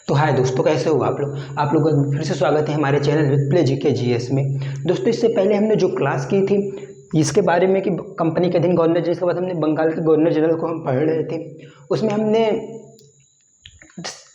तो हाय दोस्तों, कैसे हो आप लोगों का फिर से स्वागत है हमारे channel with play GK GS में। दोस्तों, इससे पहले हमने जो क्लास की थी इसके बारे में कि कंपनी के अधीन गवर्नर जनरल के बाद हमने बंगाल के गवर्नर जनरल को हम पढ़ रहे थे। उसमें हमने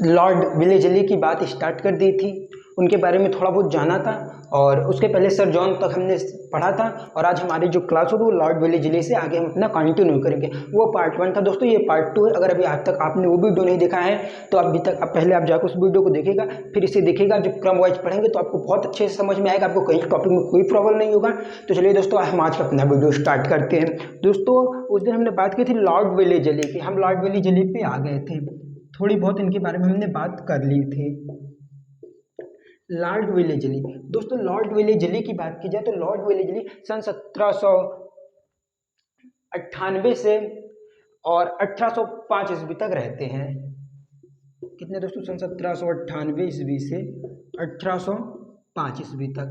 लॉर्ड विलेजली की बात स्टार्ट कर दी थी, उनके बारे में थोड़ा बहुत जाना था और उसके पहले सर जॉन तक हमने पढ़ा था। और आज हमारी जो क्लास होगी वो लॉर्ड विलेजली से आगे हम अपना कंटिन्यू करेंगे। वो पार्ट 1 था दोस्तों, ये पार्ट 2 है। अगर अभी आज तक आपने वो वीडियो नहीं देखा है तो अभी तक पहले आप जाकर उस वीडियो को देखिएगा, फिर इसे देखिएगा। जब क्रम वाइज पढ़ेंगे तो आपको बहुत अच्छे से समझ में आएगा, आपको कहीं टॉपिक में कोई प्रॉब्लम नहीं होगा। तो चलिए दोस्तों, हम आज का अपना वीडियो स्टार्ट करते हैं। दोस्तों, उस दिन हमने बात की थी लॉर्ड विलेजली की, हम लॉर्ड विलेजली पे आ गए थे, थोड़ी बहुत इनके बारे में हमने बात कर ली थी। लॉर्ड विलेजली, दोस्तों लॉर्ड विलेजली की बात की जाए तो लॉर्ड विलेजली सन 1798 से और 1805 ईस्वी तक रहते हैं। कितने दोस्तों? सन 1798 ईस्वी से 1805 ईस्वी तक।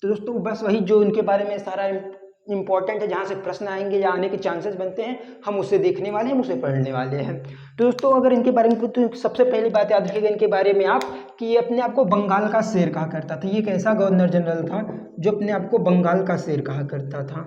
तो दोस्तों बस वही जो उनके बारे में सारा इंपॉर्टेंट है, जहाँ से प्रश्न आएंगे या आने के चांसेस बनते हैं, हम उसे देखने वाले हैं, हम उसे पढ़ने वाले हैं। तो दोस्तों अगर इनके बारे में तो सबसे पहली बात याद रखिएगा इनके बारे में आप कि ये अपने आप को बंगाल का शेर कहा करता था। ये एक ऐसा गवर्नर जनरल था जो अपने आप को बंगाल का शेर कहा करता था।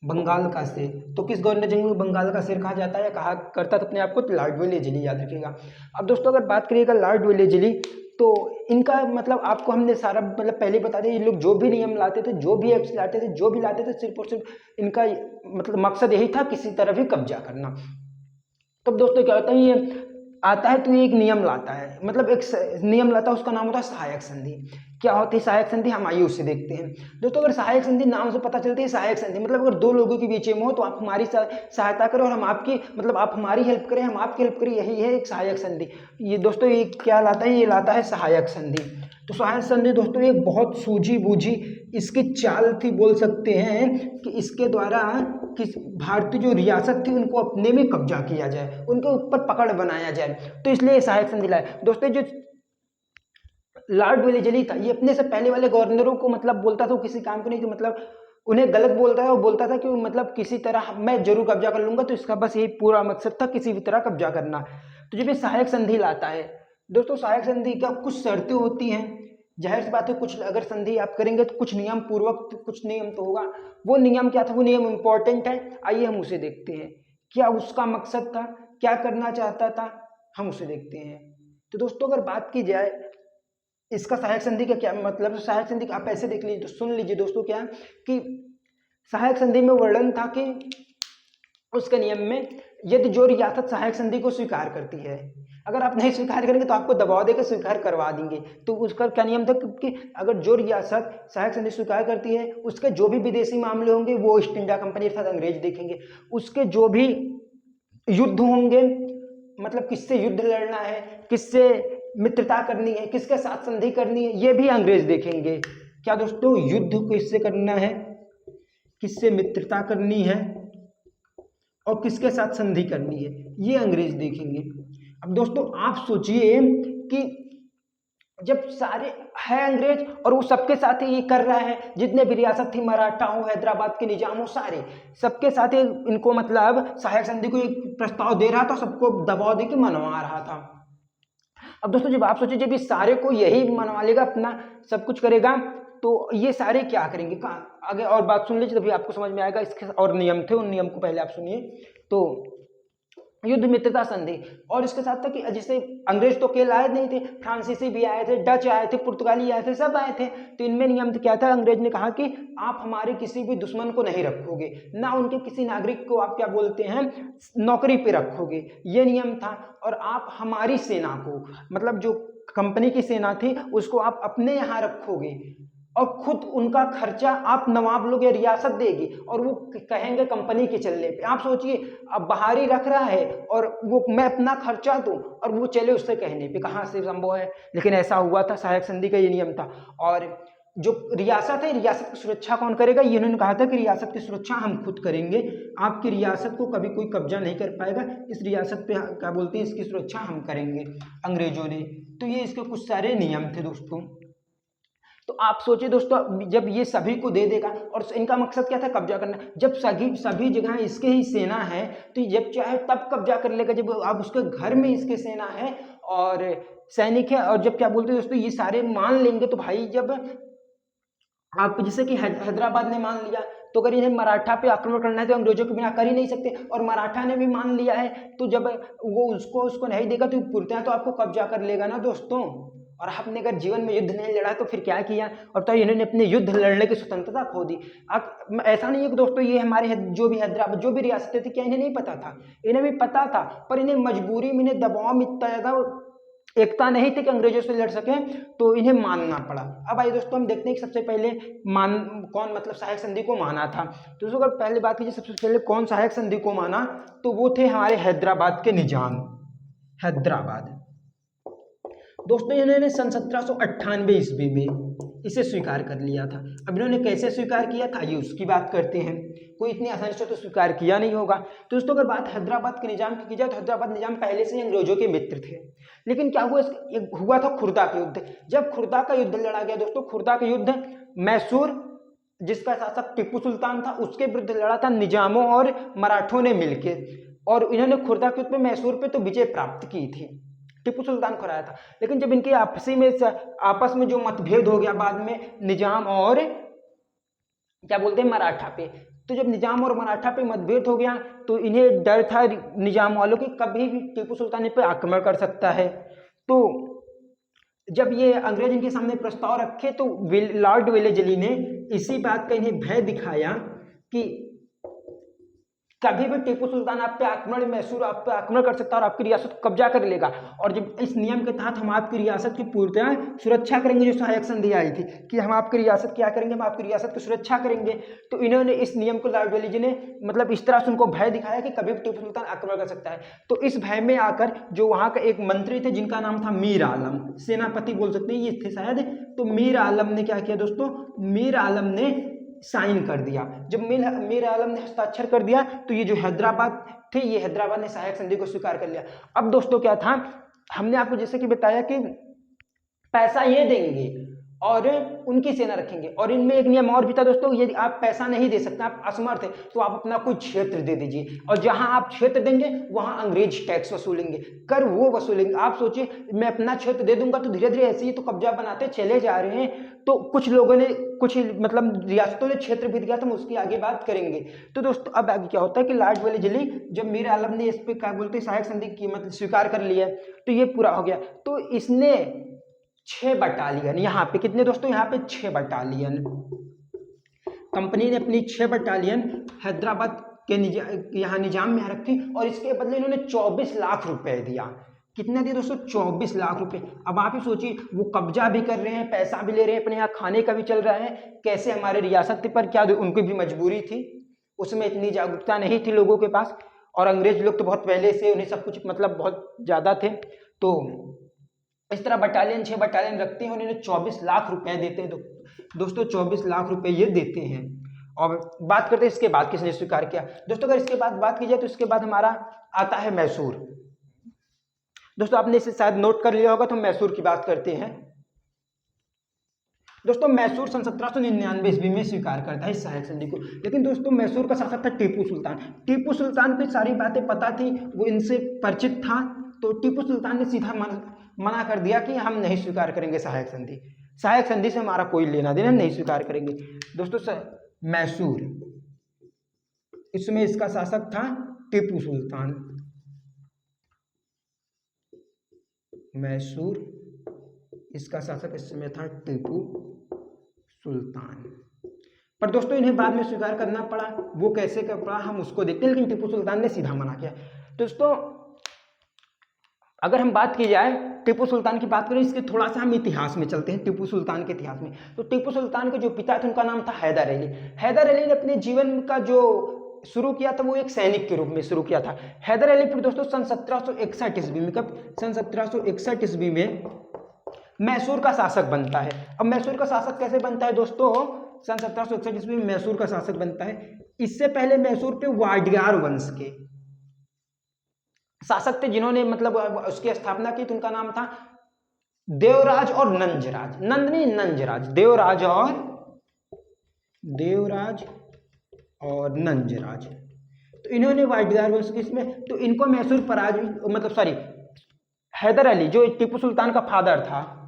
बंगाल का शेर, तो किस गवर्नर जनरल को बंगाल का शेर कहा जाता है, कहा करता था अपने आप को? तो लॉर्ड विलेजली, याद रखिएगा। अब दोस्तों अगर बात करिएगा लॉर्ड विलेजली, तो इनका मतलब आपको हमने सारा मतलब पहले बता दें, ये लोग जो भी नियम लाते थे, जो भी एक्ट लाते थे, जो भी लाते थे, सिर्फ और सिर्फ इनका मतलब मकसद यही था, किसी तरह भी कब्जा करना। तब दोस्तों क्या होता है, ये आता है तो ये एक नियम लाता है, मतलब एक नियम लाता है, उसका नाम होता है सहायक संधि। क्या होती है सहायक संधि? हम आइए उससे देखते हैं। दोस्तों अगर सहायक संधि नाम से पता चलती है, सहायक संधि मतलब अगर दो लोगों के बीच में हो तो आप हमारी सहायता करें और हम आपकी, मतलब आप हमारी हेल्प करें, हम आपकी हेल्प करें, यही है एक सहायक संधि। ये दोस्तों ये क्या लाता है? ये लाता है सहायक संधि। तो सहायक संधि दोस्तों एक बहुत सूझी बूझी इसकी चाल थी, बोल सकते हैं कि इसके द्वारा किस भारतीय जो रियासत थी उनको अपने में कब्जा किया जाए, उनके ऊपर पकड़ बनाया जाए, तो इसलिए सहायक संधि लाए। दोस्तों जो लॉर्ड विलेजली था, ये अपने से पहले वाले गवर्नरों को मतलब बोलता था किसी काम को नहीं, तो मतलब उन्हें गलत बोलता है और बोलता था कि मतलब किसी तरह मैं जरूर कब्जा कर लूंगा, तो इसका बस यही पूरा मकसद था, किसी भी तरह कब्जा करना। तो जब ये सहायक संधि लाता है दोस्तों, सहायक संधि का कुछ शर्तें होती हैं, जाहिर सी बात है, कुछ अगर संधि आप करेंगे तो कुछ नियम पूर्वक कुछ नियम तो होगा। वो नियम क्या था? वो नियम इंपॉर्टेंट है, आइए हम उसे देखते हैं। क्या उसका मकसद था, क्या करना चाहता था, हम उसे देखते हैं। तो दोस्तों अगर बात की जाए इसका सहायक संधि का क्या मतलब, सहायक संधि आप ऐसे देख लीजिए, तो सुन लीजिए दोस्तों क्या कि सहायक संधि में वर्णन था कि उसके नियम में यदि जो रियासत सहायक संधि को स्वीकार करती है, अगर आप नहीं स्वीकार करेंगे तो आपको दबाव देकर स्वीकार करवा देंगे। तो उसका क्या नियम था कि अगर जो रियासत सहायक संधि स्वीकार करती है उसके जो भी विदेशी मामले होंगे वो ईस्ट इंडिया कंपनी अर्थात अंग्रेज देखेंगे। उसके जो भी युद्ध होंगे, मतलब किससे युद्ध लड़ना है, किससे मित्रता करनी है, किसके साथ संधि करनी है, ये भी अंग्रेज देखेंगे। क्या दोस्तों? युद्ध किससे करना है, किससे मित्रता करनी है और किसके साथ संधि करनी है, ये अंग्रेज देखेंगे। अब दोस्तों आप सोचिए कि जब सारे है अंग्रेज और वो सबके साथ ही ये कर रहा है, जितने भी रियासत थी, मराठा हो, हैदराबाद के निजाम हो, सारे सबके साथ ही इनको मतलब सहायक संधि को एक प्रस्ताव दे रहा था, सबको दबाव दे के मनवा रहा था। अब दोस्तों जब आप सोचिए, जब ये सारे को यही मनवा लेगा, अपना सब कुछ करेगा, तो ये सारे क्या करेंगे? कहाँ आगे और बात सुन लीजिए तभी आपको समझ में आएगा। इसके और नियम थे, उन नियम को पहले आप सुनिए। तो युद्ध मित्रता संधि, और इसके साथ था कि जैसे अंग्रेज तो अकेले आए नहीं थे, फ्रांसीसी भी आए थे, डच आए थे, पुर्तगाली आए थे, सब आए थे। तो इनमें नियम क्या था? अंग्रेज ने कहा कि आप हमारे किसी भी दुश्मन को नहीं रखोगे, ना उनके किसी नागरिक को आप क्या बोलते हैं नौकरी पे रखोगे, ये नियम था। और आप हमारी सेना को, मतलब जो कंपनी की सेना थी उसको आप अपने यहाँ रखोगे और खुद उनका खर्चा आप नवाब लोग या रियासत देगी, और वो कहेंगे कंपनी के चलने पे। आप सोचिए, अब बाहरी रख रहा है और वो मैं अपना खर्चा दूं और वो चले उससे कहने पे, कहाँ से संभव है? लेकिन ऐसा हुआ था, सहायक संधि का ये नियम था। और जो रियासत है, रियासत की सुरक्षा कौन करेगा? ये इन्होंने कहा था कि रियासत की सुरक्षा हम खुद करेंगे, आपकी रियासत को कभी कोई कब्जा नहीं कर पाएगा, इस रियासत पे क्या बोलते हैं, इसकी सुरक्षा हम करेंगे, अंग्रेजों ने। तो ये इसके कुछ सारे नियम थे दोस्तों। तो आप सोचिए दोस्तों, जब ये सभी को दे देगा, और इनका मकसद क्या था, कब्जा करना। जब सभी जगह इसके ही सेना है तो जब चाहे तब कब्जा कर लेगा, जब आप उसके घर में इसके सेना है और सैनिक है, और जब क्या बोलते हैं दोस्तों, ये सारे मान लेंगे तो भाई, जब आप जैसे कि हैदराबाद ने मान लिया, तो अगर इन्हें मराठा पे आक्रमण करना है तो अंग्रेजों के बिना कर ही नहीं सकते, और मराठा ने भी मान लिया है, तो जब वो उसको नहीं देगा तो पूर्णतः तो आपको कब्जा कर लेगा ना दोस्तों। और आपने अगर जीवन में युद्ध नहीं लड़ा तो फिर क्या किया, और तो इन्होंने अपने युद्ध लड़ने की स्वतंत्रता खो दी। अब ऐसा नहीं है कि दोस्तों ये हमारे जो भी हैदराबाद जो भी रियासतें थी, क्या इन्हें नहीं पता था, इन्हें भी पता था, पर इन्हें मजबूरी में, इन्हें दबाव में इतना ज़्यादा एकता नहीं थी कि अंग्रेजों से लड़ सके, तो इन्हें मानना पड़ा। अब आइए दोस्तों हम देखते हैं कि सबसे पहले कौन मतलब सहायक संधि को माना था। तो दोस्तों अगर पहले बात कीजिए, सबसे पहले कौन सहायक संधि को माना, तो वो थे हमारे हैदराबाद के निजाम। हैदराबाद दोस्तों इन्होंने सन 1798 ईस्वी में इसे स्वीकार कर लिया था। अब इन्होंने कैसे स्वीकार किया था, ये उसकी बात करते हैं। कोई इतनी आसानी से तो स्वीकार किया नहीं होगा। तो दोस्तों अगर बात हैदराबाद के निजाम की जाए, तो हैदराबाद निजाम पहले से ही अंग्रेजों के मित्र थे, लेकिन क्या हुआ था खुर्दा का युद्ध। जब खुर्दा का युद्ध लड़ा गया दोस्तों, खुर्दा का युद्ध मैसूर, जिसका शासक टीपू सुल्तान था, उसके विरुद्ध लड़ा था निजामों और मराठों ने मिलकर, और इन्होंने खुर्दा के युद्ध में मैसूर पे तो विजय प्राप्त की थी, टीपू सुल्तान को हराया था। लेकिन जब इनके आपस में जो मतभेद हो गया बाद में निजाम और क्या बोलते हैं मराठा पे, तो जब निजाम और मराठा पे मतभेद हो गया तो इन्हें डर था निजाम वालों की, कभी भी टीपू सुल्तान पे आक्रमण कर सकता है। तो जब ये अंग्रेज इनके सामने प्रस्ताव रखे, तो लॉर्ड वेलेस्ली ने इसी बात का इन्हें भय दिखाया कि कभी भी टीपू सुल्तान आप पे आक्रमण, मैसूर आप पे आक्रमण कर सकता है और आपकी रियासत को कब्जा कर लेगा, और जब इस नियम के तहत हम आपकी रियासत की पूर्णतः सुरक्षा करेंगे, जो सहायक संधि आई थी कि हम आपकी रियासत क्या करेंगे, हम आपकी रियासत की सुरक्षा करेंगे। तो इन्होंने इस नियम को, लॉर्ड वेलेस्ली ने मतलब इस तरह से उनको भय दिखाया कि कभी भी टीपू सुल्तान आक्रमण कर सकता है। तो इस भय में आकर जो वहाँ का एक मंत्री थे जिनका नाम था मीर आलम, सेनापति बोल सकते हैं ये थे शायद, तो मीर आलम ने क्या किया दोस्तों, मीर आलम ने साइन कर दिया। जब मीर आलम ने हस्ताक्षर कर दिया तो ये जो हैदराबाद थे, ये हैदराबाद ने सहायक संधि को स्वीकार कर लिया। अब दोस्तों क्या था, हमने आपको जैसे कि बताया कि पैसा ये देंगे और उनकी सेना रखेंगे, और इनमें एक नियम और भी था दोस्तों, यदि आप पैसा नहीं दे सकते, आप असमर्थ है, तो आप अपना कोई क्षेत्र दे दीजिए, और जहां आप क्षेत्र देंगे वहां अंग्रेज टैक्स वसूलेंगे, कर वो वसूलेंगे। आप सोचिए, मैं अपना क्षेत्र दे दूंगा तो धीरे धीरे ऐसे ही तो कब्जा बनाते चले जा रहे हैं। तो कुछ लोगों ने, कुछ मतलब रियासतों ने क्षेत्र भी दिया, तो हम उसकी आगे बात करेंगे। तो दोस्तों अब आगे क्या होता है कि लॉर्ड वेलेस्ली, जब मीर आलम ने इस पर क्या बोलते हैं सहायक संधि की मतलब स्वीकार कर लिया, तो ये पूरा हो गया। तो इसने 6 बटालियन, यहाँ पे कितने दोस्तों, यहाँ पे 6 बटालियन, कंपनी ने अपनी 6 बटालियन हैदराबाद के यहाँ निजाम में रखी, और इसके बदले इन्होंने 24 लाख रुपए दिया। कितने दिए दोस्तों, 24 लाख रुपए। अब आप ही सोचिए, वो कब्जा भी कर रहे हैं, पैसा भी ले रहे हैं, अपने यहाँ खाने का भी चल रहा है, कैसे हमारे रियासत पर, क्या उनकी भी मजबूरी थी, उसमें इतनी जागरूकता नहीं थी लोगों के पास, और अंग्रेज लोग तो बहुत पहले से उन्हें सब कुछ मतलब बहुत ज़्यादा थे। तो इस तरह बटालियन 6 बटालियन रखते हैं, उन्हें 24 लाख रुपए देते हैं। दोस्तों 24 लाख रुपए ये देते हैं। और बात करते हैं इसके बाद किसने स्वीकार किया दोस्तों। अगर इसके बाद बात की जाए तो इसके बाद हमारा आता है मैसूर। दोस्तों आपने इसे शायद नोट कर लिया होगा, तो मैसूर की बात करते हैं। दोस्तों मैसूर सन 1799 ईस्वी में स्वीकार करता है इस सहायक संधि को। लेकिन दोस्तों मैसूर का शासक था टीपू सुल्तान। टीपू सुल्तान को सारी बातें पता थी, वो इनसे परिचित था, तो टीपू सुल्तान ने सीधा मना कर दिया कि हम नहीं स्वीकार करेंगे सहायक संधि, सहायक संधि से हमारा कोई लेना देना नहीं स्वीकार करेंगे। दोस्तों मैसूर, इसमें इसका शासक था टीपू सुल्तान। मैसूर, इसका शासक इस समय था टीपू सुल्तान। पर दोस्तों इन्हें बाद में स्वीकार करना पड़ा, वो कैसे कर पड़ा हम उसको देखते हैं, लेकिन टीपू सुल्तान ने सीधा मना किया। दोस्तों अगर हम बात की जाए टीपू सुल्तान की बात करें, इसके थोड़ा सा हम इतिहास में चलते हैं, टीपू सुल्तान के इतिहास में। तो टीपू सुल्तान के जो पिता थे उनका नाम था हैदर अली। हैदर अली ने अपने जीवन का जो शुरू किया था वो एक सैनिक के रूप में शुरू किया था। हैदर अली फिर दोस्तों सन 1761 ईस्वी में, कब, सन 1761 ईस्वी में मैसूर का शासक बनता है। अब मैसूर का शासक कैसे बनता है दोस्तों, सन 1761 ईस्वी में मैसूर का शासक बनता है। इससे पहले मैसूर पे वाडियार वंश के शासक थे जिन्होंने मतलब उसकी स्थापना की, तो उनका नाम था देवराज और नंजराज, नंद नहीं नंजराज, देवराज और नंजराज। तो इन्होंने वाइटगार वंश की इसमें, तो इनको मैसूर पराजित, मतलब सॉरी, हैदर अली जो टीपू सुल्तान का फादर था,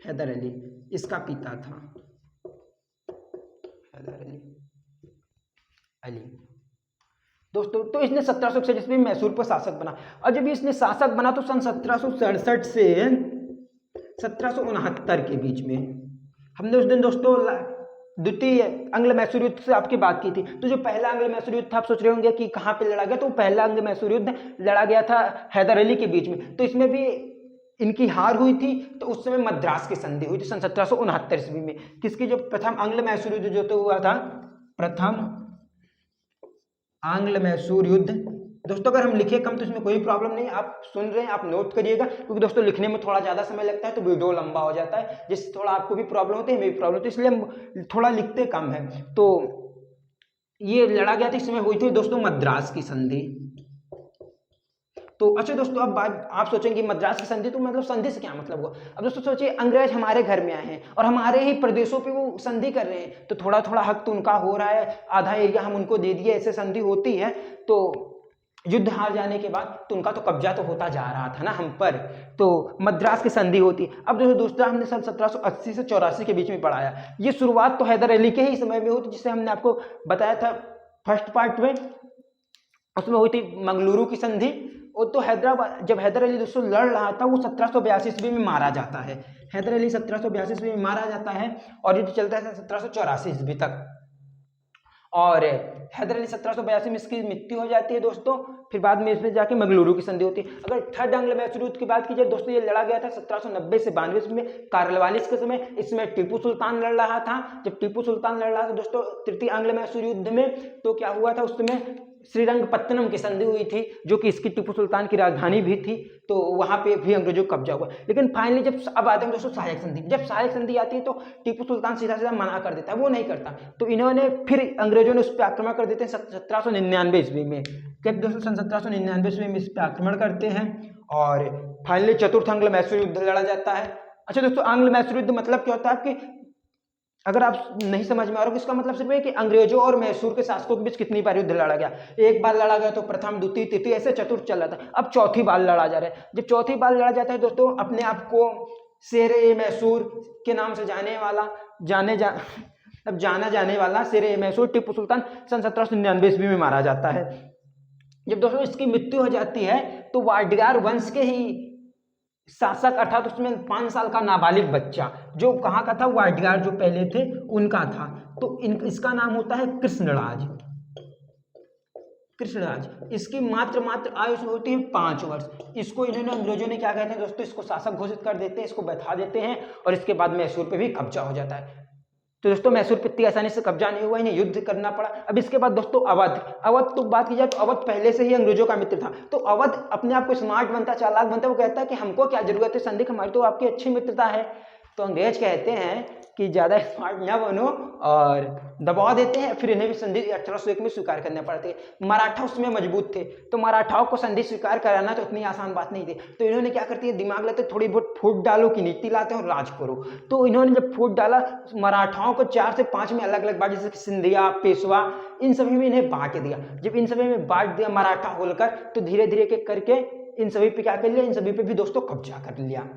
हैदर अली इसका पिता था, हैदर अली दोस्तों। तो इसने 1761 ईस्वी में मैसूर पर शासक बना, और जब इसने शासक बना तो सन 1767 से 1769 के बीच में, हमने उस दिन दोस्तों द्वितीय अंग्ल मैसूर युद्ध से आपकी बात की थी। तो जो पहला अंग्ल मैसूर युद्ध था, आप सोच रहे होंगे कि कहाँ पे लड़ा गया, तो पहला अंग्ल मैसूर युद्ध लड़ा गया था हैदर अली के बीच में। तो इसमें भी इनकी हार हुई थी, तो उस समय मद्रास की संधि हुई थी सन 1769 ईस्वी में। किसकी, जो प्रथम आंग्ल मैसूर युद्ध जो तो हुआ था, प्रथम आंग्ल मैसूर युद्ध। दोस्तों अगर हम लिखे कम तो इसमें कोई प्रॉब्लम नहीं, आप सुन रहे हैं आप नोट करिएगा, क्योंकि दोस्तों लिखने में थोड़ा ज़्यादा समय लगता है तो वीडियो लंबा हो जाता है, जिससे थोड़ा आपको भी प्रॉब्लम होती है, हमें भी प्रॉब्लम होती है, इसलिए हम थोड़ा लिखते कम है। तो ये लड़ा गया था, इसमें हुई थी दोस्तों मद्रास की संधि। तो अच्छा दोस्तों, अब बात आप सोचेंगे मद्रास की संधि, तो मतलब संधि से क्या मतलब हुआ। अब दोस्तों सोचिए, अंग्रेज हमारे घर में आए हैं और हमारे ही प्रदेशों पे वो संधि कर रहे हैं, तो थोड़ा थोड़ा हक तो उनका हो रहा है, आधा एरिया हम उनको दे दिए, ऐसे संधि होती है। तो युद्ध हार जाने के बाद तो उनका तो कब्जा तो होता जा रहा था ना हम पर, तो मद्रास की संधि होती। अब जो दूसरा हमने सन 1780 से 84 के बीच में पढ़ाया, ये शुरुआत तो हैदर अली के ही समय में हुई थी, जिसे हमने आपको बताया था फर्स्ट पार्ट में, उसमें हुई थी मंगलुरु की संधि। वो तो हैदराबाद, जब हैदर अली दोस्तों लड़ रहा था, वो 1782 ईस्वी में मारा जाता है, हैदर अली 1782 ईस्वी में मारा जाता है, और युद्ध चलता है 1784 ईस्वी तक। और हैदर अली 1782 में इसकी मृत्यु हो जाती है दोस्तों। फिर बाद में इसमें जाके मंगलुरु की संधि होती है। अगर थर्ड आंग्ल मैसूर युद्ध की बात की जाए दोस्तों, ये लड़ा गया था 1790 से 92 में कार्नवालिस के समय। इसमें टीपू सुल्तान लड़ रहा था। जब टीपू सुल्तान लड़ रहा था दोस्तों तृतीय आंग्ल मैसूर युद्ध में, तो क्या हुआ था, उस समय श्रीरंगपत्तनम की संधि हुई थी, जो कि इसकी टीपू सुल्तान की राजधानी भी थी, तो वहां पे भी अंग्रेजों का कब्जा हुआ। लेकिन फाइनली जब अब आते हैं दोस्तों सहायक संधि, जब सहायक संधि आती है तो टीपू सुल्तान सीधा सीधा मना कर देता है, वो नहीं करता। तो इन्होंने फिर अंग्रेजों ने उस पर आक्रमण कर देते हैं 1799 ईस्वी में। जब दोस्तों सन 1799 ईस्वी में इस पर आक्रमण करते हैं, और फाइनली चतुर्थ आंग्ल मैसूर युद्ध लड़ा जाता है। अच्छा दोस्तों, आंग्ल मैसूर युद्ध मतलब क्या होता है, आपकी अगर आप नहीं समझ में आ रहा हो, इसका मतलब सिर्फ है कि अंग्रेजों और मैसूर के शासकों के बीच कितनी बार युद्ध लड़ा गया। एक बार लड़ा गया तो प्रथम, द्वितीय, तृतीय, ऐसे चतुर्थ चल रहा था। अब चौथी बार लड़ा जा रहा है। जब चौथी बार लड़ा जाता है दोस्तों, अपने आप को शेर मैसूर के नाम से जाना जाने वाला शेर मैसूर टीपू सुल्तान सन 1799 ईस्वी में मारा जाता है। जब दोस्तों इसकी मृत्यु हो जाती है, तो वाडगार वंश के ही शासक, अर्थात उसमें 5 साल का नाबालिग बच्चा, जो कहाँ का था, वाडगार जो पहले थे उनका था, तो इसका नाम होता है कृष्णराज। कृष्णराज, इसकी मात्र आयु होती है 5 वर्ष। इसको इन्होंने, अंग्रेजों ने क्या कहते हैं दोस्तों, इसको शासक घोषित कर देते हैं, इसको बैठा देते हैं, और इसके बाद मैसूर पे भी कब्जा हो जाता है। तो दोस्तों मैसूर पे इतनी आसानी से कब्जा नहीं हुआ, इन्हें युद्ध करना पड़ा। अब इसके बाद दोस्तों अवध तो बात की जाए तो अवध पहले से ही अंग्रेजों का मित्र था। तो अवध अपने आप को स्मार्ट बनता, चालाक बनता, वो कहता है कि हमको क्या जरूरत है संधि, हमारी तो आपकी अच्छी मित्रता है। तो अंग्रेज कहते हैं कि ज़्यादा स्मार्ट ना बनो, और दबाव देते हैं। फिर इन्हें भी संधि 1801 में स्वीकार करने पड़ती है। मराठा उसमें मजबूत थे, तो मराठाओं को संधि स्वीकार कराना तो इतनी आसान बात नहीं थी। तो इन्होंने क्या करती है, दिमाग लाते, थोड़ी बहुत फूट डालो की नीति लाते हैं और राज करो। तो इन्होंने जब फूट डाला, मराठाओं को 4 से 5 में अलग अलग बांट, जैसे सिंधिया, पेशवा, इन सभी में इन्हें बांट दिया। जब इन सभी में बांट दिया मराठा होलकर, तो धीरे धीरे के करके इन सभी पे क्या कर लिया, इन सभी पे भी दोस्तों कब्जा कर लिया।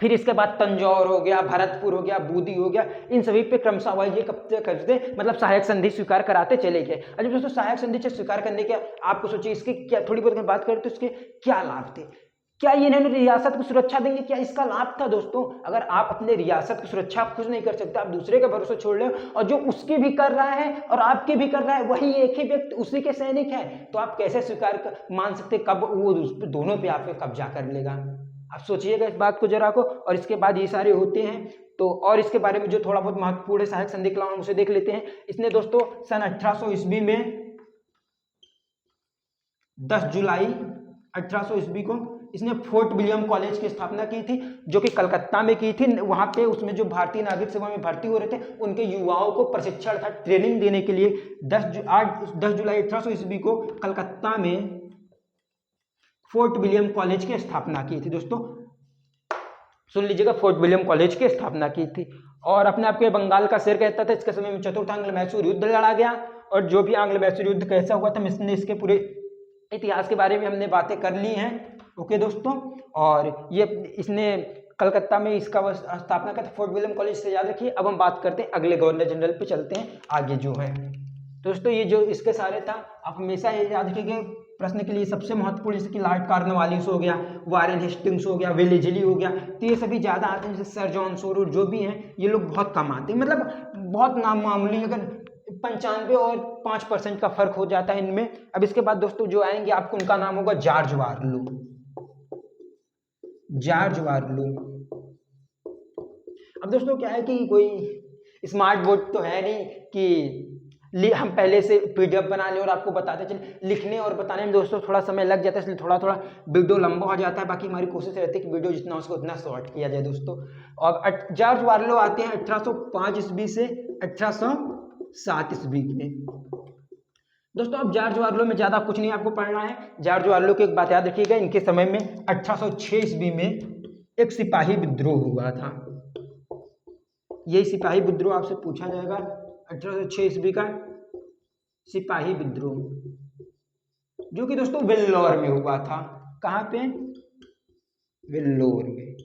फिर इसके बाद तंजौर हो गया, भरतपुर हो गया, बूंदी हो गया, इन सभी पे क्रमशः वाइज ये कब्जे करते, मतलब सहायक संधि स्वीकार कराते चले गए। अच्छा दोस्तों, सहायक संधि से स्वीकार करने के आपको सोचिए इसके क्या, थोड़ी बहुत बात करें तो इसके क्या लाभ थे। क्या ये इन्होंने रियासत को सुरक्षा देंगे, क्या इसका लाभ था दोस्तों। अगर आप अपने रियासत की सुरक्षा आप खुद नहीं कर सकते, आप दूसरे के भरोसे छोड़ रहे हो, और जो उसकी भी कर रहा है और आपके भी कर रहा है, वही एक ही व्यक्ति उसी के सैनिक है, तो आप कैसे मान सकते कब वो दोनों पे आपके कब्जा कर लेगा। आप सोचिएगा इस बात को जरा को। और इसके बाद ये सारे होते हैं, तो और इसके बारे में जो थोड़ा बहुत महत्वपूर्ण है सहायक संधि हम उसे देख लेते हैं। इसने दोस्तों सन 1800 ईस्वी में 10 जुलाई 1800 ईस्वी को इसने फोर्ट विलियम कॉलेज की स्थापना की थी, जो कि कलकत्ता में की थी। वहां पे उसमें जो भारतीय नागरिक सेवा में भर्ती हो रहे थे, उनके युवाओं को प्रशिक्षण था, ट्रेनिंग देने के लिए 10 जुलाई 1800 ईस्वी को कलकत्ता में फोर्ट विलियम कॉलेज की स्थापना की थी दोस्तों, सुन लीजिएगा, फोर्ट विलियम कॉलेज की स्थापना की थी। और अपने आप को बंगाल का शेर कहता था। इसके समय में चतुर्थ आंग्ल मैसूर युद्ध लड़ा गया, और जो भी आंग्ल मैसूर युद्ध कैसा हुआ था, इसने इसके पूरे इतिहास के बारे में हमने बातें कर ली हैं। ओके दोस्तों, और ये इसने कलकत्ता में इसका स्थापना का था, फोर्ट विलियम कॉलेज से याद रखिए। अब हम बात करते हैं अगले गवर्नर जनरल पे, चलते हैं आगे जो है दोस्तों। ये जो इसके सारे था, आप हमेशा ये याद रखिएगा प्रश्न के लिए सबसे महत्वपूर्ण, जैसे कि लॉर्ड कॉर्नवालिस हो गया, वारेन हेस्टिंग्स हो गया, वेलेस्ली हो गया, तो ये सभी ज़्यादा आते हैं। जैसे सर जॉन सोरो जो भी हैं, ये लोग बहुत कम आते हैं, मतलब बहुत नामामूली, अगर 95 और 5% का फर्क हो जाता है इनमें। अब इसके बाद दोस्तों जो आएंगे आपको, उनका नाम होगा जॉर्ज वारलो। जॉर्ज वारलो। अब दोस्तों क्या है कि कोई स्मार्ट बोर्ड तो है नहीं कि हम पहले से पीडीएफ बना लें और आपको बताते चले। लिखने और बताने में दोस्तों थोड़ा समय लग जाता है, इसलिए थोड़ा थोड़ा वीडियो लंबा हो जाता है। बाकी हमारी कोशिश रहती है कि वीडियो जितना हो सके उतना शॉर्ट किया जाए दोस्तों। और जॉर्ज वारलो आते हैं 1805 ईस्वी से 1807 ईस्वी में दोस्तों। अब जॉर्ज वारलो में ज़्यादा कुछ नहीं आपको पढ़ना है। जॉर्ज वारलो की एक बात याद रखिएगा, इनके समय में 1806 ईस्वी में एक सिपाही विद्रोह हुआ था। यही सिपाही विद्रोह आपसे पूछा जाएगा, 1806 ईस्वी का सिपाही विद्रोह, जो कि दोस्तों वेल्लोर में हुआ था। कहाँ पे? वेल्लोर में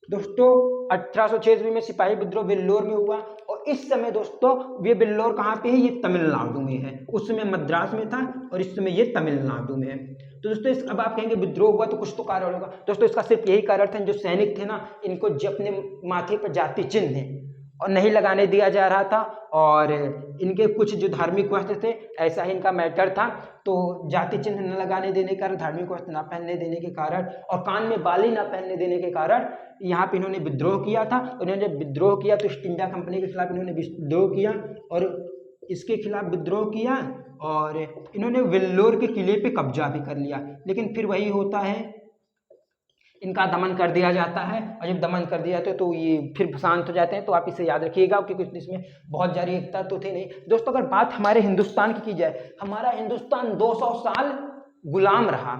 दोस्तों। 1806 ईस्वी में सिपाही विद्रोह वेल्लोर में हुआ, और इस समय दोस्तों ये वेल्लोर कहाँ पे है? ये तमिलनाडु में है। उस समय मद्रास में था और इस समय ये तमिलनाडु में है। तो दोस्तों अब आप कहेंगे विद्रोह हुआ तो कुछ तो कारण होगा। दोस्तों इसका सिर्फ यही कारण था, जो सैनिक थे ना, इनको अपने माथे पर जाति चिन्ह है और नहीं लगाने दिया जा रहा था, और इनके कुछ जो धार्मिक वस्त्र थे, ऐसा ही इनका मैटर था, तो जाति चिन्ह न लगाने देने के कारण, धार्मिक वस्त्र ना पहनने देने के कारण, और कान में बाली ना पहनने देने के कारण यहाँ पे इन्होंने विद्रोह किया था। उन्होंने जब विद्रोह किया तो ईस्ट इंडिया कंपनी के खिलाफ इन्होंने विद्रोह किया, और इसके खिलाफ विद्रोह किया, और इन्होंने वेल्लोर के किले पे कब्जा भी कर लिया। लेकिन फिर वही होता है, इनका दमन कर दिया जाता है, और जब दमन कर दिया जाता है तो ये फिर शांत हो जाते हैं। तो आप इसे याद रखिएगा, क्योंकि इसमें बहुत जारी एकता तो थी नहीं दोस्तों। अगर बात हमारे हिंदुस्तान की जाए, हमारा हिंदुस्तान 200 साल गुलाम रहा।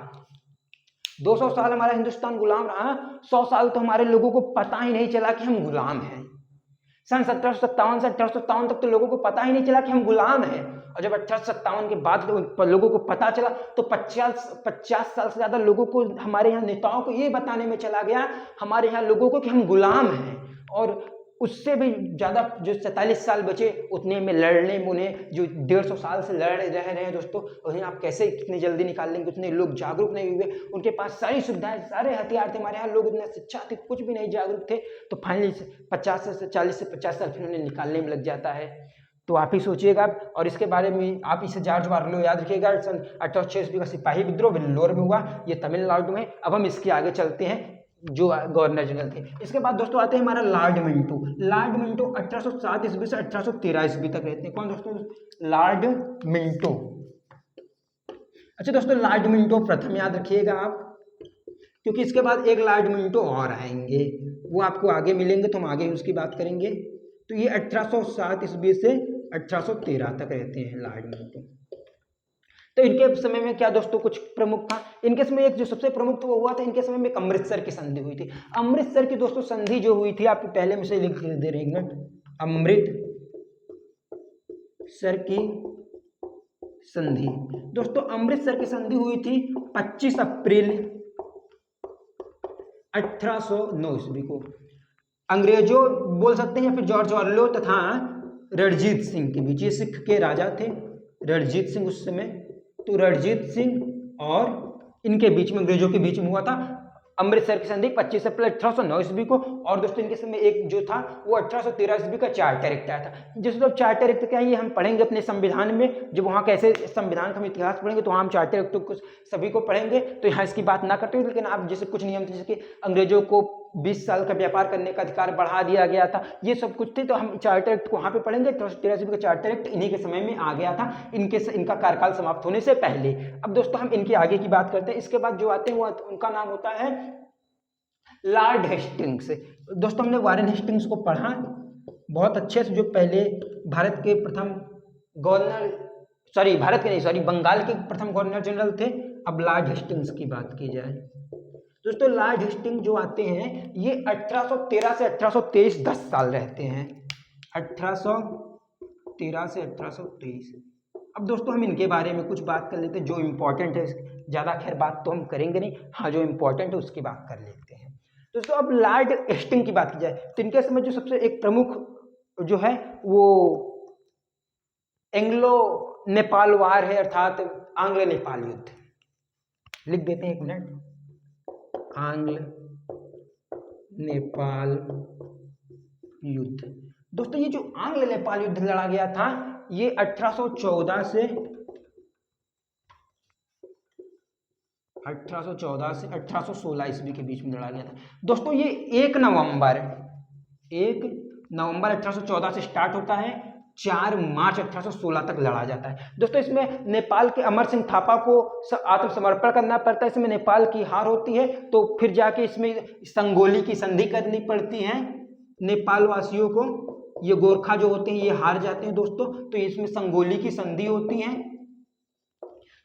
200 साल हमारा हिंदुस्तान गुलाम रहा। 100 साल तो हमारे लोगों को पता ही नहीं चला कि हम गुलाम हैं। सन 1757 से 1857 तक तो लोगों को पता ही नहीं चला कि हम गुलाम हैं, और जब 1857 के बाद लोगों को पता चला तो 50 साल से ज़्यादा लोगों को, हमारे यहाँ नेताओं को ये बताने में चला गया हमारे यहाँ लोगों को कि हम गुलाम हैं। और उससे भी ज़्यादा जो 47 साल बचे, उतने में लड़ने में उन्हें जो 150 साल से लड़ रहे हैं दोस्तों, उन्हें आप कैसे कितनी जल्दी निकाल लेंगे। उतने लोग जागरूक नहीं हुए, उनके पास सारी सुविधाएं, सारे हथियार थे। हमारे यहाँ लोग इतना शिक्षा थी, कुछ भी नहीं जागरूक थे। तो फाइनली 50 से 40 से 50 साल फिर उन्हें निकालने में लग जाता है। तो आप ही सोचिएगा। और इसके बारे में आप इसे जॉर्ज वारलो याद रखिएगा। सन 1806 ईस्वी का सिपाही विद्रोह वेल्लोर में हुआ, ये तमिलनाडु में। अब हम इसके आगे चलते हैं, जो गवर्नर जनरल थे। इसके बाद दोस्तों आते हैं हमारा लॉर्ड मिंटो। लॉर्ड मिंटो 1807 ईस्वी से 1813 ईस्वी तक रहते हैं। कौन दोस्तों? Lord Minto. अच्छा दोस्तों, लॉर्ड मिंटो प्रथम याद रखिएगा आप, क्योंकि इसके बाद एक लॉर्ड मिंटो और आएंगे, वो आपको आगे मिलेंगे, तो हम आगे उसकी बात करेंगे। तो ये 1807 ईस्वी से 1813 तक रहते हैं लॉर्ड मिंटो। तो इनके समय में क्या दोस्तों कुछ प्रमुख था? इनके समय एक जो सबसे प्रमुख वो हुआ था, इनके समय में एक अमृतसर की संधि हुई थी। अमृतसर की दोस्तों संधि जो हुई थी, आपको पहले में से लिख दे रहे हैं, अमृतसर की संधि। दोस्तों अमृतसर की संधि हुई थी 25 अप्रैल 1809 ईस्वी को। अंग्रेजों बोल सकते हैं, फिर जॉर्ज वारलो तथा रणजीत सिंह के बीच। ये सिख के राजा थे रणजीत सिंह उस समय। तो रणजीत सिंह और इनके बीच में, अंग्रेजों के बीच में हुआ था अमृतसर की संधि 25 अप्रैल 1809 ईस्वी को। और दोस्तों इनके समय एक जो था वो 1813 ईस्वी का चार्टर एक्ट आया था। जिसको चार्टर एक्ट क्या है, ये हम पढ़ेंगे अपने संविधान में। जब वहाँ कैसे संविधान का हम इतिहास पढ़ेंगे तो वहाँ हम चार्टर एक्ट कुछ सभी को पढ़ेंगे, तो यहाँ इसकी बात ना करते हुए, लेकिन आप जैसे कुछ नियम थे, जैसे कि अंग्रेजों को 20 साल का व्यापार करने का अधिकार बढ़ा दिया गया था, ये सब कुछ थे। तो हम चार्टर एक्ट को वहाँ पे पढ़ेंगे। 1813 ईस्वी का चार्टर एक्ट इन्हीं के समय में आ गया था, इनका कार्यकाल समाप्त होने से पहले। अब दोस्तों हम इनके आगे की बात करते हैं। इसके बाद जो आते हैं वो उनका नाम होता है लॉर्ड हेस्टिंग्स। दोस्तों हमने वारेन हेस्टिंग्स को पढ़ा बहुत अच्छे से, जो पहले भारत के प्रथम गवर्नर, बंगाल के प्रथम गवर्नर जनरल थे। अब लॉर्ड हेस्टिंग्स की बात की जाए दोस्तों, लॉर्ड हेस्टिंग्स जो आते हैं ये 1813 से 1823 10 साल रहते हैं, 1813 से 1823। अब दोस्तों हम इनके बारे में कुछ बात कर लेते हैं जो इम्पोर्टेंट है, ज़्यादा खैर बात तो हम करेंगे नहीं, हाँ जो इम्पोर्टेंट है उसकी बात कर लेते हैं दोस्तों। अब लॉर्ड हेस्टिंग्स की बात की जाए तो इनके समय जो सबसे एक प्रमुख जो है वो एंग्लो नेपाल वार है, अर्थात आंग्ल नेपाल युद्ध। लिख देते हैं एक मिनट, आंग्ल नेपाल युद्ध। दोस्तों ये जो आंग्ल नेपाल युद्ध लड़ा गया था ये 1814 से 1816 ईस्वी के बीच में लड़ा गया था दोस्तों। ये 1 नवंबर 1814 से स्टार्ट होता है, 4 मार्च 1816 तक लड़ा जाता है दोस्तों। इसमें नेपाल के अमर सिंह थापा को आत्मसमर्पण करना पड़ता है, इसमें नेपाल की हार होती है तो फिर जाके इसमें संगोली की संधि करनी पड़ती है नेपाल वासियों को। ये गोरखा जो होते हैं ये हार जाते हैं दोस्तों, तो इसमें संगोली की संधि होती है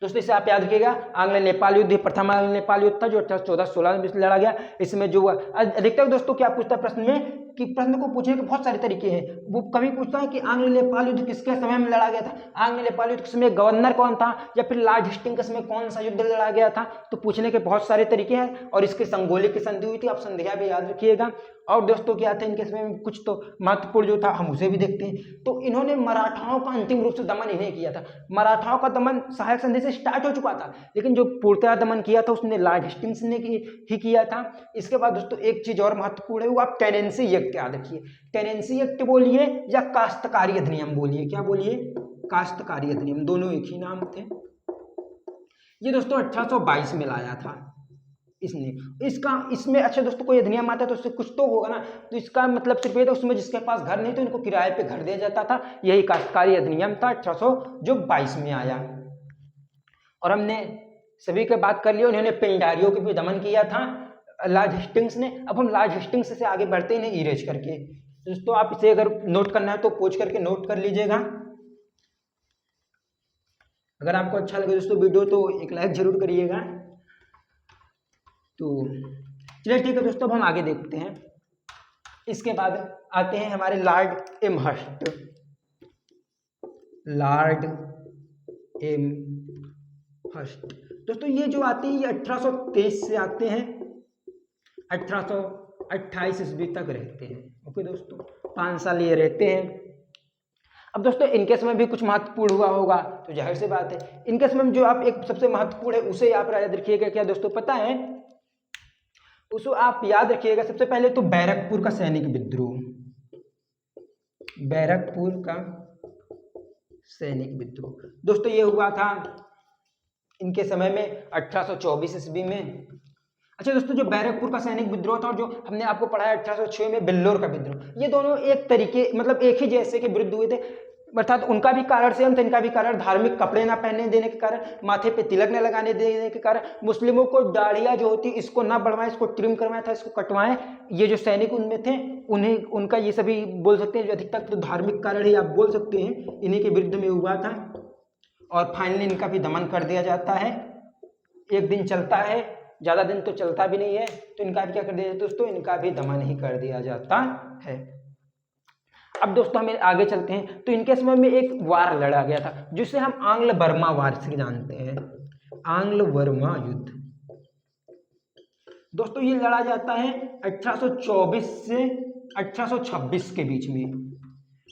दोस्तों। इसे आप याद रखिएगा, आंग्ल नेपाल युद्ध प्रथम आंग्ल नेपाल युद्ध था जो 1814-16 में लड़ा गया। इसमें जो अधिकतर दोस्तों क्या पूछता है प्रश्न में कि प्रश्न को पूछने के बहुत सारे तरीके हैं। वो कभी पूछता है कि आंग्ल नेपाल युद्ध किसके समय में लड़ा गया था, आंग्ल नेपाल युद्ध के समय गवर्नर कौन था, या फिर लॉर्ड हेस्टिंग्स के समय कौन सा युद्ध लड़ा गया था, तो पूछने के बहुत सारे तरीके हैं। और इसके संगोली की संधि हुई थी, आप संधिया भी याद रखिएगा। और दोस्तों क्या था इनके समय में कुछ तो महत्वपूर्ण जो था हम उसे भी देखते हैं। तो इन्होंने मराठाओं का अंतिम रूप से दमन इन्हें किया था। मराठाओं का दमन सहायक संधि से स्टार्ट हो चुका था, लेकिन जो पूर्णतः दमन किया था उसने लॉर्ड हेस्टिंग्स ने ही किया था। इसके बाद दोस्तों एक चीज और महत्वपूर्ण है, वो आप टेनेंसी एक्ट याद रखिए। टेनेंसी एक्ट बोलिए या काश्तकारी अधिनियम बोलिए, क्या बोलिए, काश्तकारी अधिनियम, दोनों एक ही नाम थे। ये दोस्तों 1822 में लाया था इसने। इसमें अच्छा दोस्तों कोई अधिनियम आता है तो उससे कुछ तो होगा ना, तो इसका मतलब सिर्फ ये था उसमें जिसके पास घर नहीं तो इनको किराए पे घर दिया जाता था। यही काश्तकारी अधिनियम था 1822 में आया। और हमने सभी की बात कर ली, उन्होंने पिंडारियों के भी दमन किया था लॉर्ड हेस्टिंग्स ने। अब हम लॉर्ड हेस्टिंग्स से आगे बढ़ते हैं इरेज करके दोस्तों। आप इसे अगर नोट करना है तो पोच करके नोट कर लीजिएगा। अगर आपको अच्छा लगे दोस्तों वीडियो तो एक लाइक जरूर करिएगा। तो चलिए ठीक है दोस्तों, अब हम आगे देखते हैं। इसके बाद आते हैं हमारे लॉर्ड एमहर्स्ट। लॉर्ड एमहर्स्ट दोस्तों ये जो आते हैं ये 1823 से आते हैं, 1828 ईस्वी तक रहते हैं। ओके दोस्तों, 5 साल ये रहते हैं। अब दोस्तों इनके समय भी कुछ महत्वपूर्ण हुआ होगा, तो जाहिर सी बात है इनके समय में जो आप एक सबसे महत्वपूर्ण है उसे आप याद रखिएगा। क्या दोस्तों पता है, उसको आप याद रखिएगा। सबसे पहले तो बैरकपुर का सैनिक विद्रोह, बैरकपुर का सैनिक विद्रोह दोस्तों ये हुआ था इनके समय में 1824 ईस्वी में। अच्छा दोस्तों, जो बैरकपुर का सैनिक विद्रोह था और जो हमने आपको पढ़ाया 1806 में बिल्लोर का विद्रोह, ये दोनों एक तरीके मतलब एक ही जैसे के विरुद्ध हुए थे। अर्थात उनका भी कारण सेम था, इनका भी कारण धार्मिक कपड़े ना पहनने देने के कारण, माथे पे तिलक न लगाने देने के कारण, मुस्लिमों को दाढ़िया जो होती इसको ना बढ़वाएं, इसको ट्रिम करवाया था, इसको कटवाएं। ये जो सैनिक उनमें थे उन्हें उनका ये सभी बोल सकते हैं जो अधिकतर तो धार्मिक कारण ही आप बोल सकते हैं, इन्हीं के विरुद्ध में हुआ था। और फाइनली इनका भी दमन कर दिया जाता है। एक दिन चलता है, ज़्यादा दिन तो चलता भी नहीं है, तो इनका भी क्या कर दिया जाता है दोस्तों, इनका भी दमन ही कर दिया जाता है। अब दोस्तों हम आगे चलते हैं। तो इनके समय में एक वार लड़ा गया था जिसे हम आंग्ल बर्मा वार से जानते हैं, आंग्ल बर्मा युद्ध। दोस्तों ये लड़ा जाता है 1824 से 1826 के बीच में।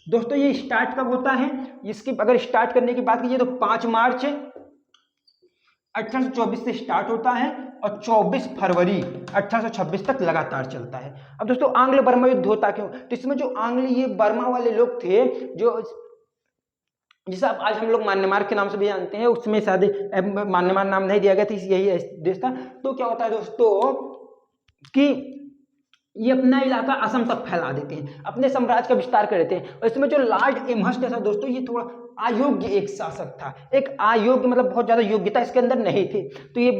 दोस्तों ये स्टार्ट कब होता है, इसकी अगर स्टार्ट करने की बात कीजिए तो 5 मार्च 1824 से स्टार्ट होता है और 24 फरवरी 1826 तक लगातार चलता है। अब दोस्तों आंग्ल बर्मा युद्ध होता क्यों, तो इसमें जो आंग्ल ये बर्मा वाले लोग थे जो जिसे अब आज हम लोग म्यांमार के नाम से भी जानते हैं, उसमें शायद म्यांमार नाम नहीं दिया गया था, यही देश था। तो क्या होता है दोस्तों कि ये अपना इलाका असम तक फैला देते हैं, अपने साम्राज्य का विस्तार कर देते हैं। और इसमें जो लॉर्ड एमहर्स्ट था दोस्तों ये थोड़ा अयोग्य एक शासक था, एक अयोग्य मतलब बहुत ज्यादा योग्यता इसके अंदर नहीं थी। तो ये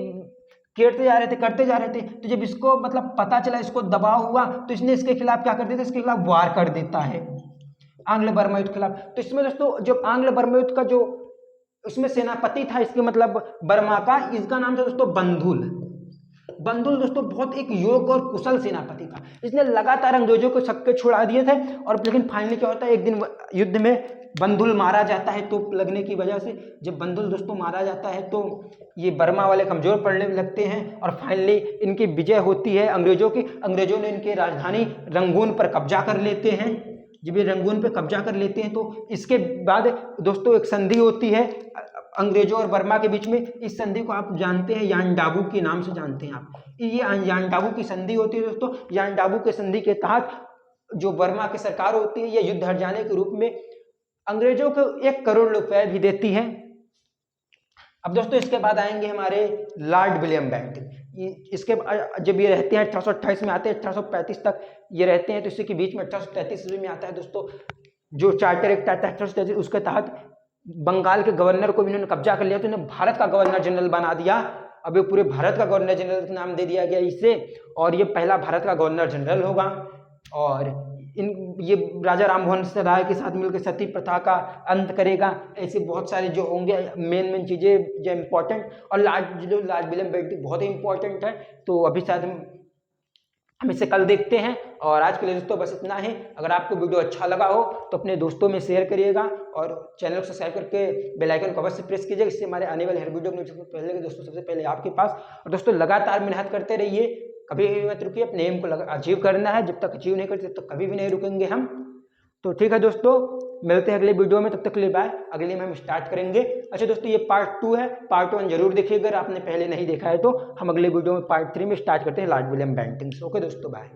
करते जा रहे थे। तो जब इसको मतलब पता चला, इसको दबाव हुआ, तो इसने इसके खिलाफ क्या कर देता है, इसके खिलाफ वार कर देता है आंग्ल बर्मा युद्ध के खिलाफ। तो इसमें दोस्तों जब आंग्ल बर्मा युद्ध का जो उसमें सेनापति था, इसके मतलब बर्मा का, इसका नाम था दोस्तों बंधुल। बंधुल दोस्तों बहुत एक योग्य और कुशल सेनापति था, इसने लगातार अंग्रेजों को छक्के छुड़ा दिए थे। और लेकिन फाइनली क्या होता है, एक दिन युद्ध में बंधुल मारा जाता है तोप लगने की वजह से। जब बंधुल दोस्तों मारा जाता है तो ये बर्मा वाले कमजोर पड़ने लगते हैं और फाइनली इनकी विजय होती है अंग्रेजों की। अंग्रेजों ने इनकी राजधानी रंगून पर कब्जा कर लेते हैं। जब ये रंगून पर कब्जा कर लेते हैं तो इसके बाद दोस्तों एक संधि होती है अंग्रेजों और बर्मा के बीच में। इस संधि को आप जानते हैं यानडाबू के नाम से जानते हैं आप। ये यानडाबू की संधि होती है दोस्तों। यानडाबू के संधि के तहत जो बर्मा की सरकार होती है, ये युद्ध हर जाने के रूप में अंग्रेजों को 1 करोड़ रुपए भी देती है। अब दोस्तों इसके बाद आएंगे हमारे लॉर्ड विलियम बेंटिक। इसके जब ये रहते हैं 1828 में आते हैं, 1835 तक ये रहते हैं, तो इसी के बीच में 1833 ईस्वी में आता है दोस्तों जो चार्टर एक्ट आता है 1833, उसके तहत बंगाल के गवर्नर को भी इन्होंने कब्जा कर लिया, तो इन्हें भारत का गवर्नर जनरल बना दिया। अब ये पूरे भारत का गवर्नर जनरल का नाम दे दिया गया इसे, और ये पहला भारत का गवर्नर जनरल होगा। और ये राजा राममोहन राय के साथ मिलकर सती प्रथा का अंत करेगा। ऐसे बहुत सारे जो होंगे मेन चीज़ें जो इम्पोर्टेंट, और लॉर्ड विलियम बेंटिक बहुत ही इंपॉर्टेंट है। तो अभी शायद हम इसे कल देखते हैं। और आज के लिए दोस्तों बस इतना ही। अगर आपको वीडियो अच्छा लगा हो तो अपने दोस्तों में शेयर करिएगा और चैनल को सब्सक्राइब करके बेल आइकन को अवश्य प्रेस कीजिएगा, इससे हमारे आने वाले हर वीडियो में पहले के दोस्तों सबसे पहले आपके पास। और दोस्तों लगातार मेहनत करते रहिए, कभी भी मत रुकिए, अपने एम को अचीव करना है। जब तक अचीव नहीं करते तो कभी भी नहीं रुकेंगे हम। तो ठीक है दोस्तों, मिलते हैं अगले वीडियो में, तब तक के लिए बाय। अगले में हम स्टार्ट करेंगे। अच्छा दोस्तों, ये पार्ट 2 है, पार्ट 1 जरूर देखिए अगर आपने पहले नहीं देखा है तो। हम अगले वीडियो में पार्ट 3 में स्टार्ट करते हैं लॉर्ड विलियम बेंटिक। ओके दोस्तों, बाय।